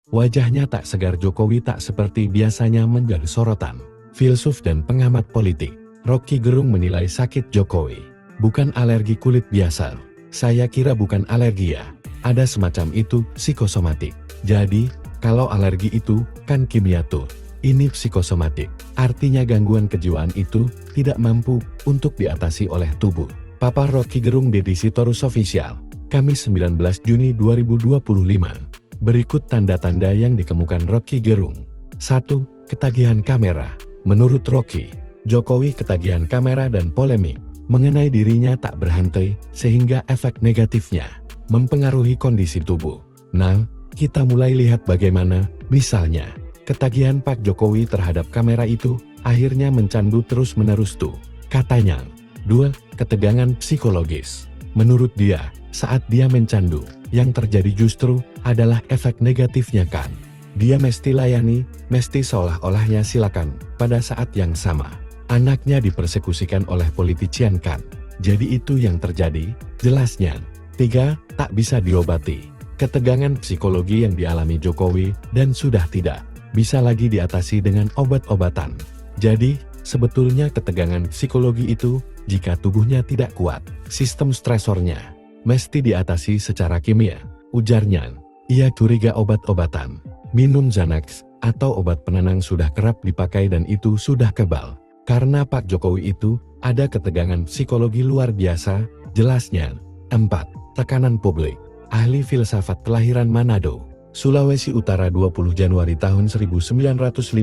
Wajahnya tak segar Jokowi tak seperti biasanya menjadi sorotan. Filsuf dan pengamat politik, Rocky Gerung menilai sakit Jokowi bukan alergi kulit biasa. Saya kira bukan alergi ya. Ada semacam itu, psikosomatik. Jadi, kalau alergi itu, kan kimia tuh. Ini psikosomatik. Artinya gangguan kejiwaan itu tidak mampu untuk diatasi oleh tubuh. Papa Rocky Gerung di Sitorus Official, Kamis 19 Juni 2025. Berikut tanda-tanda yang dikemukakan Rocky Gerung. 1. Ketagihan kamera. Menurut Rocky, Jokowi ketagihan kamera dan polemik mengenai dirinya tak berhenti, sehingga efek negatifnya mempengaruhi kondisi tubuh. Nah, kita mulai lihat bagaimana, misalnya, ketagihan Pak Jokowi terhadap kamera itu akhirnya mencandu terus-menerus tuh, katanya. 2. Ketegangan psikologis. Menurut dia, saat dia mencandu, yang terjadi justru adalah efek negatifnya kan. Dia mesti layani, mesti seolah-olahnya silakan, pada saat yang sama. Anaknya dipersekusikan oleh politician kan. Jadi itu yang terjadi, jelasnya. 3. Tak bisa diobati. Ketegangan psikologi yang dialami Jokowi dan sudah tidak bisa lagi diatasi dengan obat-obatan. Jadi, sebetulnya ketegangan psikologi itu, jika tubuhnya tidak kuat, sistem stresornya mesti diatasi secara kimia, ujarnya. Ia curiga obat-obatan, minum Xanax, atau obat penenang sudah kerap dipakai dan itu sudah kebal. Karena Pak Jokowi itu ada ketegangan psikologi luar biasa, jelasnya. 4. Tekanan publik. Ahli filsafat kelahiran Manado, Sulawesi Utara 20 Januari tahun 1959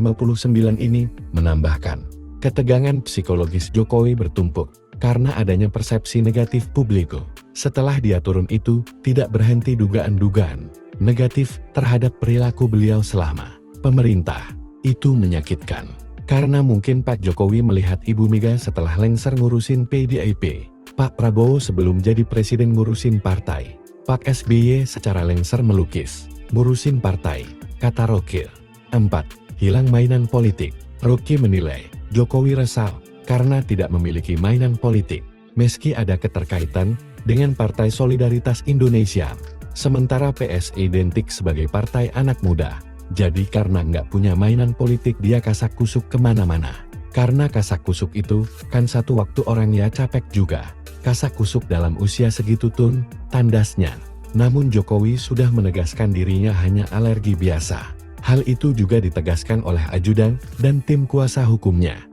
ini menambahkan, ketegangan psikologis Jokowi bertumpuk karena adanya persepsi negatif publik. Setelah dia turun itu, tidak berhenti dugaan-dugaan negatif terhadap perilaku beliau selama pemerintah. Itu menyakitkan. Karena mungkin Pak Jokowi melihat Ibu Mega setelah lengser ngurusin PDIP, Pak Prabowo sebelum jadi presiden ngurusin partai, Pak SBY secara lengser melukis, ngurusin partai, kata Rocky. 4. Hilang mainan politik. Rocky menilai, Jokowi resah karena tidak memiliki mainan politik, meski ada keterkaitan dengan Partai Solidaritas Indonesia, sementara PS identik sebagai partai anak muda. Jadi karena nggak punya mainan politik dia kasak-kusuk kemana-mana. Karena kasak-kusuk itu, kan satu waktu orangnya capek juga. Kasak-kusuk dalam usia segitu tun, tandasnya. Namun Jokowi sudah menegaskan dirinya hanya alergi biasa. Hal itu juga ditegaskan oleh ajudan dan tim kuasa hukumnya.